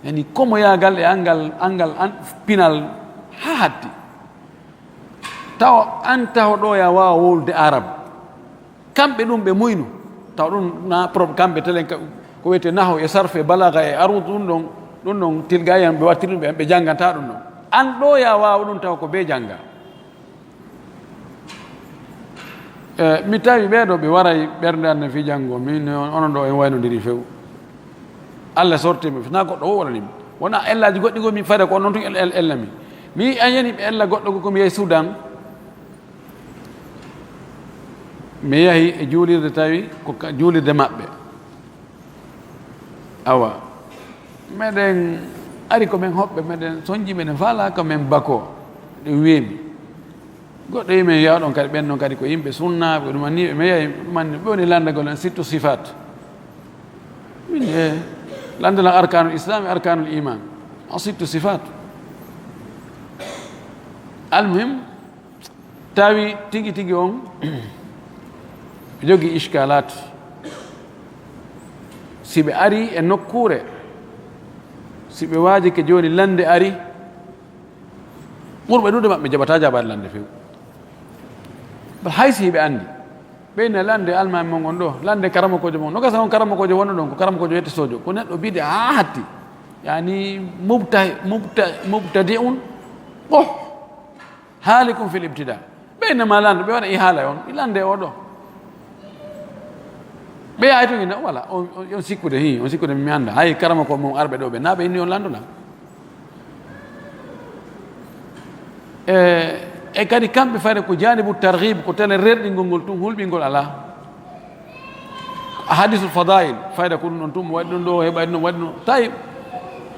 yani komo yagal e angal pinal ha hatti taw an taw ɗo ya wawa wolde arabe kamɓe ɗum ɓe muynu taw ɗum na probe kamɓe telen ko wiyete naho e sarfe balaga e arud ɗum ɗon tilga yan ɓe wattiri ɗum ɓe jangganta ɗum ɗon an ɗo ya wawa ɗum taw ko be jangga mi tawi ɓeeɗo ɓe waray ɓernde anne fi janngo min onon ɗo en waynodiri few allah sortimi na goɗɗo o waɗanimi wona ellaji goɗɗi go min fade ko noon tun ella mi a yani ɓe ella goɗɗo go komi yehi Soudan mi yahi e juulirde tawi ko juulirde maɓɓe awa meɗen ari ko men hoɓɓe meɗen soñji meɗen faala ko men bako ɗe weemi goɗɗo yimen yawɗon kadi ɓen ɗon kadi ko yimɓe sunnaɓe ɗumaniɓe mi yahi ɗumanni ɓe woni landagol en sittu sifat min landalan arkanul islam e arkanul iman en sittu sifat almuhim tawi tigi tigi on jogi iskalat si ɓe ari e nokkure si ɓe waaji ke joni lande ari ɓurɓe ɗuɗe maɓɓe jaɓata jaɓade lande few haysi hiɓe andi ɓeyna lande almami mon on ɗo lande karamakojo mon no gasa on karamakojo wonno ɗon ko karamakojo yette sojo ko neɗɗo biide ha hatti yani mubtadi un ɓoh haalikum fil ibtida ɓeynama lande ɓe waɗa ihaala on lande o ɗo ɓe ay to ina voilà on sikkude on sikkude mi anda hay karama ko mon arɓe ɗo ɓe na ɓe inni on landola e kadi kamɓe fayde ko janibu targhib ko tele rerɗingol ngol tum hulɓingol ala hadisul fadail fayda ko ɗum ɗon tum waɗi ɗum ɗo heɓani ɗum waɗi ɗum tawi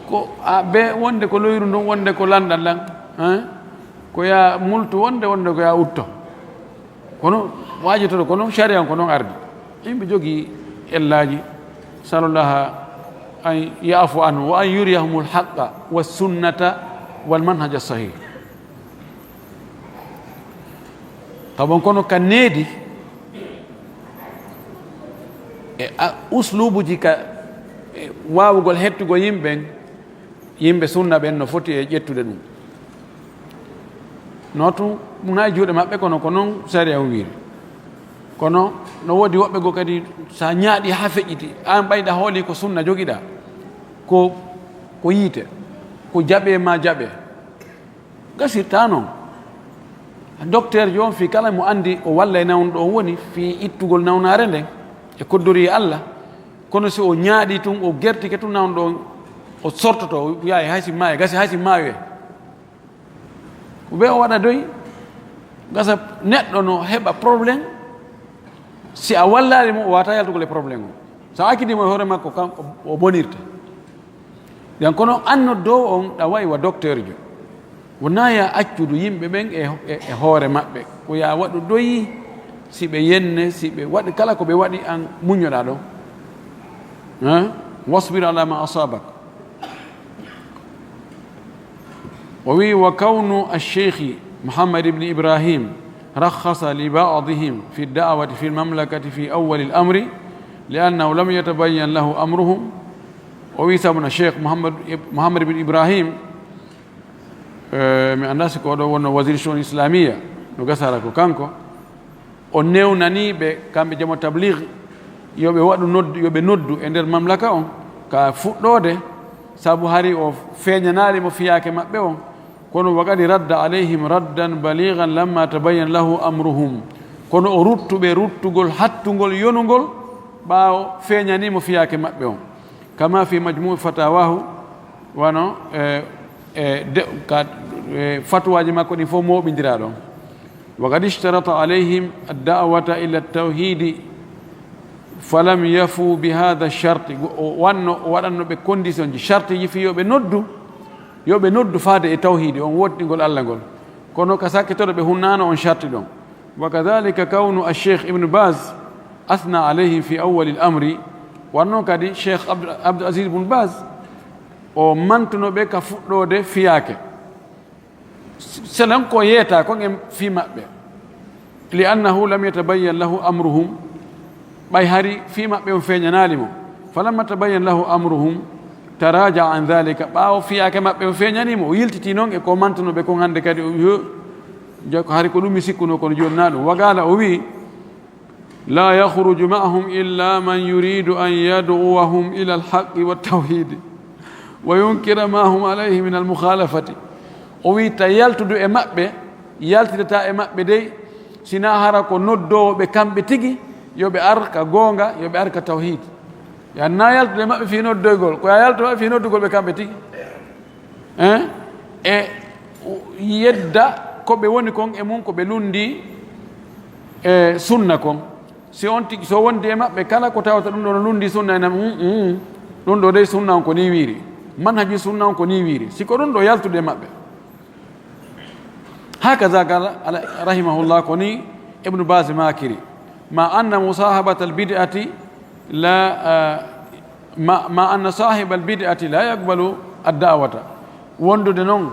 ko ɓe wonde ko loyru ndun wonde ko lanɗal lan ko ya multu wonde ko ya utto kono wajitoɗo ko noon sharia ko noon ardi yimɓe jogii ellaji salullaha an yaafu anhu wa an yuriyahum lhaqa wassunnata walmanhaja sahih tabon kono ka needi e uslubuji ka wawugol hettugo yimɓe sunna ɓen no foti e ƴettude ɗum notu muna juuɗe maɓɓe kono ko noon saria wiiri kono no woodi woɓɓe go kadi sa ñaaɗi ha feƴƴiti an ɓayɗa hooli ko sunna jogiɗa ko yiite ko jaɓe ma jaɓe gasirta noon docteur jo on fi kala mo andi o walla e nawnuɗo o woni fi ittugol nawnare nden e koddori Allah kono si o ñaaɗi tun o gertike tun nawnuɗo o sortoto yaye haysi maayo gasi haysi maayo ko ɓe o waɗa doyi gasa neɗɗo no heɓa probléme si a wallani mo o wata yaltugol e probléme o sa akkidimo e hoore makko kanko o bonirta yan kono anno dow on ɗa wayi wa docteur jo wona ya accudu yimɓe ɓen e hoore maɓɓe ko ya waɗu doyi si ɓe yenne si ɓe waɗi kala ko ɓe waɗi an muñoɗa ɗo wasbir ala ma asabak o wi wa kawnu alcheikhi محمد بن إبراهيم رخص لبعضهم في الدعوة في المملكة في أول الأمر لأنه لم يتبين له أمرهم وويسا من الشيخ محمد بن إبراهيم من الناس كودون وزير الشؤون الإسلامية نغسارك كانكو ونيو ناني بكام جمع تبليغ يوبي وادو نود اندر المملكة كفوتود سابو هاري او فينيانالي مو فياك مابيو kono waqadi radda alayhim raddan balighan lamma tabayyana lahu amruhum kono o ruttuɓe ruttugol hattugol yonugol ɓaawo feeñanimo fiyaake maɓɓe on kama fi majmuu fatawahu wano fatwaji makko ɗi fof moɓidira ɗon waqad ishtarata alayhim adda'wata ila tawhidi falam yafu bi hada lcharte wanno o waɗanno ɓe condition ji charte ji fi yoɓe noddu faade e tawhidi on woɗɗingol Allah ngol kono ka sakkitoɗo ɓe hunnano on sharti ɗon wa kadhalika kawnu alcheikh ibnu bas athna alayhim fi awali l amri wanno kadi cheikh abdoul asis ibnu bas o mantuno ɓe ka fuɗɗode fiyaake selen ko yeeta kon en fi maɓɓe li annahu lam yatabayyan lahu amruhum ɓay hari fi maɓɓe on feeñanalimo falamma tabayyan lahu amruhum taraja an dhalika ɓaawo fiyaake maɓɓe o feeñanimo o yiltiti noon e ko mantunoɓe kon hannde kadi joko hari ko ɗum mi sikkuno kono joni na ɗum wagala o wi la yahruju ma'ahum illa man yuridu an yad'uwahum ila alhaqqi wattawhidi wa yunkira ma hum alayhi min almukhalafati o wi ta yaltudu e maɓɓe yaltidata e maɓɓe dey sina hara ko noddowoɓe kamɓe tigi yoɓe arka goonga yoɓe arka tawhid yanna yaltude maɓɓe fi noddoygol ko yaltu maɓɓe fi noddugol ɓe kamɓe tigi e yedda ko ɓe woni kon e mum ko ɓe lundi e sunna kon si on tigi so wondi e maɓɓe kala ko tawata ɗum ɗo no lundi sunna enam ɗum ɗo dey sunna on ko ni wiiri manhaji sunna on ko ni wiiri siko ɗum ɗo yaltude e maɓɓe hakaza qala rahimahullah koni ibnu bas makiri ma anna musahabata albid'ati la ma anna sahiba albid'ati la yaqbalu ad-da'wata wondude noon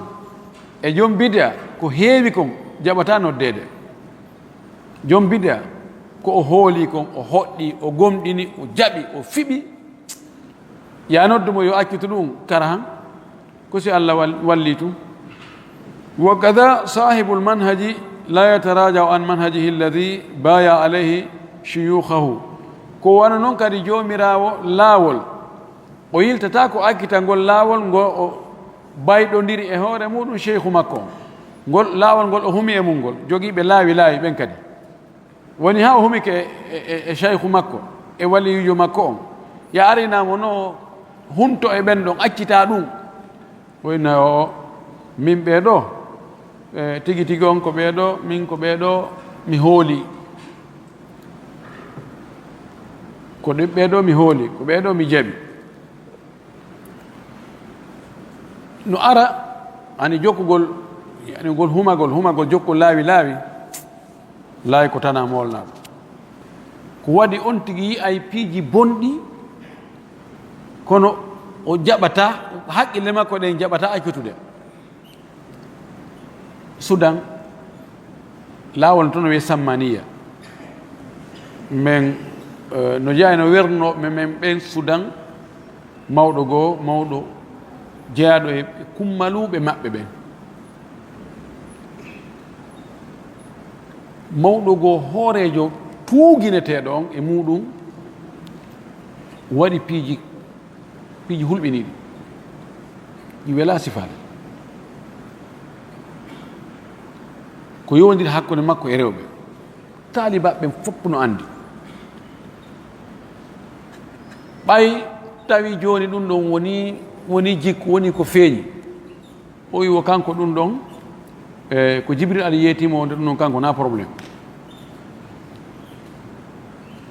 e joom bid'a ko heewi kon jaɓata noddede joom bid'a ko o hooli kon o hoɗɗi o gomɗini o jaɓi o fiɓi ya noddumo yo accitu ɗum kara han ko si Allah walli tum وكذا صاحب المنهج لا يتراجع عن منهجه الذي بايع عليه شيوخه ko wana noon kadi joomirawo laawol o yiltata ko akkita ngol laawol ngo o bayɗodiri e hoore muɗum cheikhu makko ngol laawol ngol o humi e mum ngol jogiiɓe laawi ɓen kadi woni ha o humike e cheikhu makko e waliyo makko on ya arinamo no hunto e ɓen ɗon accita ɗum woyna o min ɓeeɗo tigi tigi on ko ɓeeɗo min ko ɓeeɗo mi hooli ko ɓeeɗo mi hooli ko ɓeeɗo mi jaɓi no ara ani jokkugol yani ngol humagol jokkol laawi laawi ko tana molnaɗo ko waɗi on tigi yi ay piiji bonɗi kono o jaɓata haqqille makko ɗen jaɓata accitude Soudan laawol toon wiye sammaniya men no jeeya no wernoɓe men ɓen Soudan mawɗo jeeyaɗo e kummaluɓe maɓɓe ɓen mawɗo goo hoorejo tuuguineteɗo on e muɗum waɗi piiji hulɓiniɗi ɗi wela sifade ko yowndiri hakkude makko e rewɓe taalibaɓe fopp no andi ɓay tawi joni ɗum ɗon woni jikku woni ko feeñi o wi wo kanko ɗum ɗon ko Jibril aɗa yeetimo wonde ɗum ɗon kanko na probléme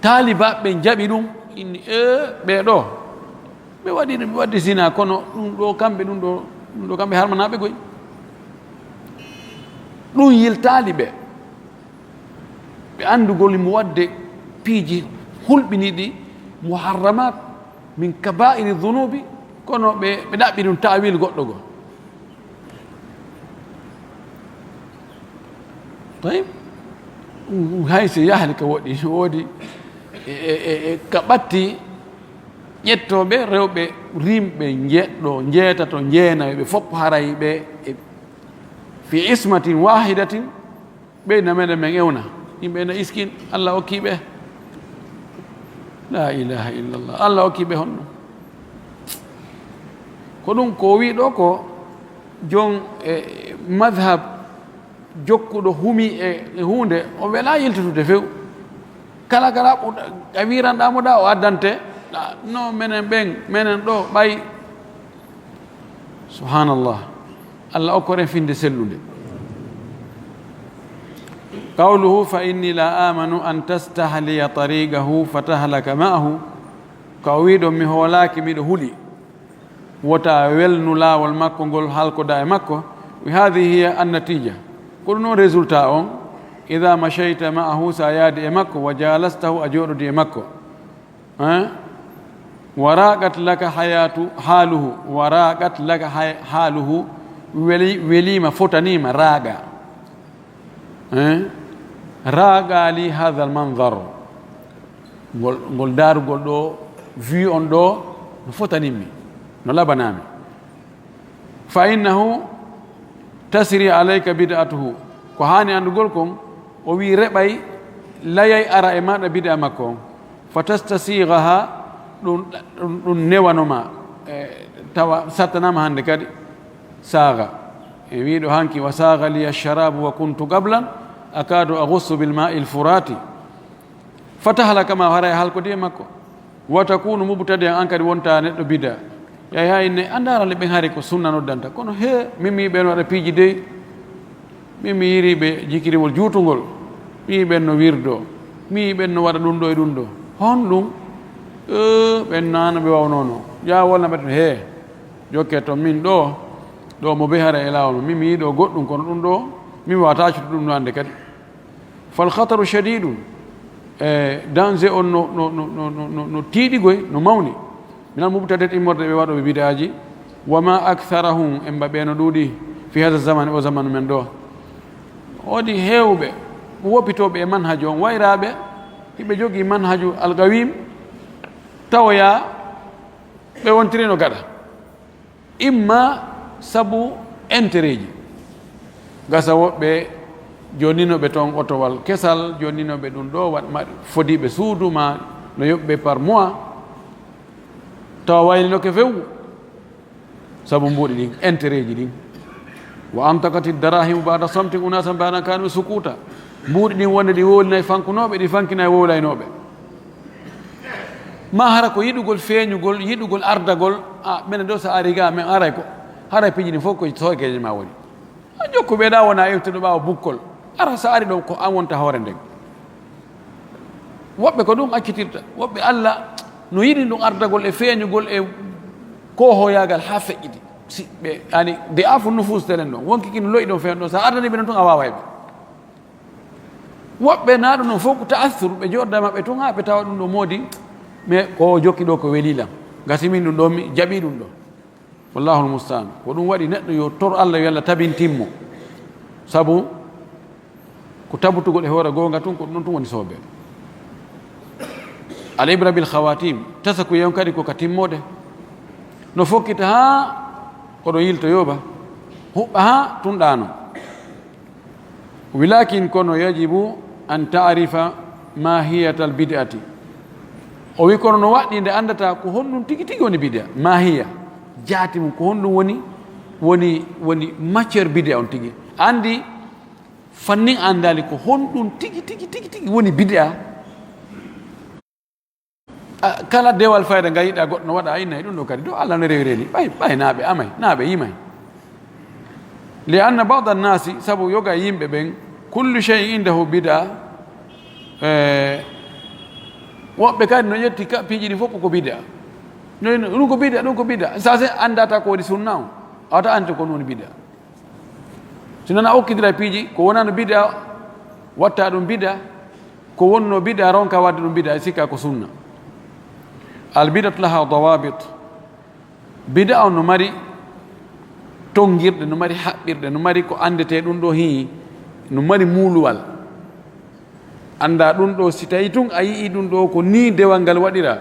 taalibaɓe jaɓi ɗum inni ɓeɗo ɓe waɗi zina kono ɗum ɗo kamɓe harmanaɓe goy ɗum yiltaali ɓe andugol mo wadde piiji hulɓiniɗi muharramat min kabairi dunubi kono ɓe ɗaɓɓi ɗum tawil goɗɗo go tayib hay so yahli ka woodi ka ɓatti ƴettoɓe rewɓe rimɓe jeɗɗo jeetato jeenayo ɓe fopp haray ɓe fi ismatin wahidatin ɓeyna meɗen men ewna yimɓe na iskin Allah hokkiɓe la ilaha illallah Allah hokkiɓe honno ko ɗum ko wi ɗo ko jon madhab jokkuɗo humi e hunde o wela yiltutude few kala a wiranɗamo ɗa o addante no menen ɗo ɓay subhanallah Allah okkoren finde sellude qawluhu fa inni la amanu an tastahliya tariqahu fatahlaka ma'ahu ka wiɗo mi hoolaki miɗo huuli wota welnu laawol makko ngol halkoda e makko wi hadihi hiya annatija ko ɗum noon résultat on ida machayta ma'ahu sa yaadi e makko wa jalastahu a jooɗodi e makko waraqat laka haaluhu welima fotanima raaga raaga li hadha almanzar ngol daarugol ɗo vue on ɗo no fotanimmi no labanami fa innahu tasri alayka bid'atuhu ko hani andugol kon o wi reɓay layay ara e maɗa bida makko on fatastasiraha ɗum newanoma tawa sattanama hande kadi saaga e wiɗo hanki wa saaga liya sharabu wa kuntu gablan akadu aghussu bil ma'i al furati fatahala kama hara halkode makko wa takunu mubtadi an kadi wonta neɗɗo bida yay hayne andara le ɓen haari ko sunna noddanta kono he mimi ɓen waɗa piiji dey mimi yiriɓe jikirimol juutugol mi ɓen no wirdo mi ɓen no waɗa ɗum ɗo e ɗum ɗo hon ɗum ɓen nano ɓe wawnono ya wolna ɓe he jokke to min ɗo mo be hara e lawol mimi yiiɗo goɗɗum kono ɗum ɗo mimi wawata accude ɗum ɗo hande kadi fal khataru shadidum e danger on no tiiɗigoy no mawni minal mubtadet immorde ɓe waɗoɓe bidaji wama aktharahum en mbaɓe no ɗuuɗi fi hada zaman o zamanu men ɗo woodi heewɓe woppitoɓe e manhaju on wayraɓe hiɓe jogii manhaju algawim tawoya ɓe wontirino gaɗa imma sabu intérêt ji gasa woɓɓe joninoɓe toon otowal kesal joninoɓe ɗum ɗo waɗma fodiɓe suudu ma no yoɓɓe par mois tawa waylinoke fewu sabu mbuuɗi ɗin intérêt ji ɗin wa antakati darahimu bada somtin unasan bada kanu sukuta mbuuɗi ɗin wonde ɗi wolinayi fankunoɓe ɗi fankinayi wowlaynoɓe ma hara ko yiɗugol feeñugol yiɗugol ardagol minen ɗo so ari ga min aray ko haray piiji ɗin fof ko sokeje ma woni a jokku ɓeeɗa wona ewtude ɓaawa bukkol ara so ari ɗon ko an wonta hoore nden woɓɓe ko ɗum accitirta woɓɓe Allah no yiɗi ɗum ardagol e feeñugol e kohoyagal ha feƴƴiti si ɓe ani de afu nufus telen ɗon wonki kino loyi ɗon feeñ ɗon sa ardani ɓe non tun a wawayɓe woɓɓe naɗo noon fof ko taassur ɓe joɗda maɓɓe tun ha ɓe tawa ɗum ɗo moodi mais ko jokki ɗo ko welilam gasi min ɗum ɗo mi jaɓi ɗum ɗo wallahu almustaan ko ɗum waɗi neɗɗo yo tor Allah yo Allah tabintimmo sabu ko tabutugol e hoore goonga tun ko ɗum tun woni soobe al ibra bil khawatim tasa ko yewn kadi ko ka timmode no fokkita ha koɗo yiltoyoba huɓɓa ha tun ɗano walakin kono yajibu an ta'rifa mahiyatal bid'ati o wi kono no waɗɗi nde andata ko honɗum tigi tigi woni bid'a mahiya jaati mum ko honɗum woni matiére bid'a on tigi andi fannin andali ko honɗum tigi tigi woni bid'a kala dewal fayda gayiɗa goɗɗo no waɗa a innayi ɗum ɗo kadi do Allah no rewireni ɓay naaɓe amay naaɓe yimay li anna ba'da annasi sabu yoga yimɓe ɓen kullu shay'in indahu bid'a woɓɓe kadi no ƴetti piiji ɗi fof ko bid'a ɗum ko bid'a sase andata ko woni sunna on awata ante ko woni bid'a so noon a okkidira piiji ko wonano bid'a watta ɗum bid'a ko wonno bid'a ronka wadde ɗum bid'a sikka ko sunna al bid'atu laha dawabit bid'a on no mari tongirɗe no mari haɓɓirɗe no mari ko andete ɗum ɗo hi no mari muuluwal anda ɗum ɗo si tawi tun a yii ɗum ɗo ko ni dewal ngal waɗira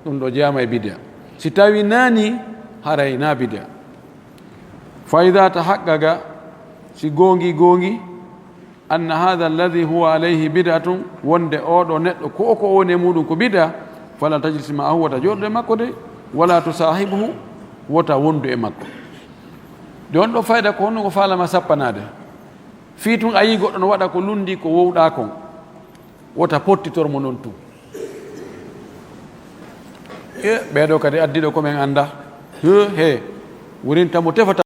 ɗum ɗo jeyama e bid'a si tawi nani haray na bid'a fa ida tahaqqaqa si gongi anna hadha alladhi huwa alayhi bid'atun wonde oɗo neɗɗo ko woni e muɗum ko bid'a fala tajlis ma'ahu wota joɗɗo e makko de wala tusahibuhu wota wondu e makko de on ɗo fayda ko honno ko falama sappanade fi tun a yi goɗɗo no waɗa ko lundi ko wowɗa kon wota pottitormo noon tun ɓeeɗo kadi addiɗo komin anda he wurintamo tefata